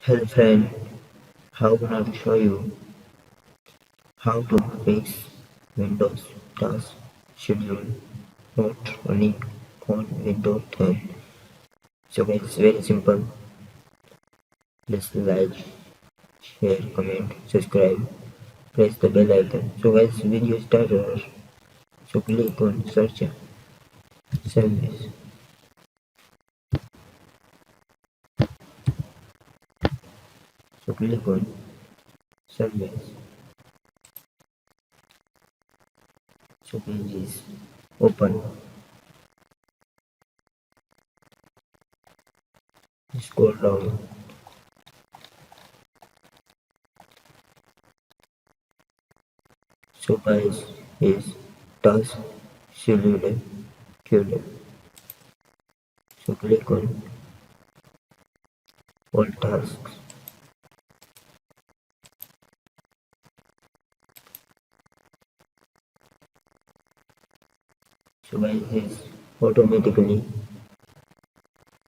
Hello friend, how gonna to show you how to fix Windows task schedule not running on Windows 10. So guys, it's very simple. Just like, share, comment, subscribe, press the bell icon. So guys, video starter. So click on search service. So click on service. So page is open. Scroll down. So guys, is task schedule queue. So click on all tasks. So guys, this automatically.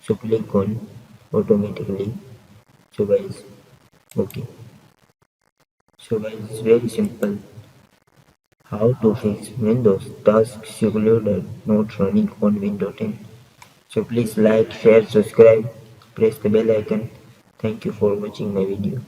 So click on automatically. So guys, okay. So guys, it's very simple. How to fix Windows Task Scheduler not running on Windows 10. So please like, share, subscribe, press the bell icon. Thank you for watching my video.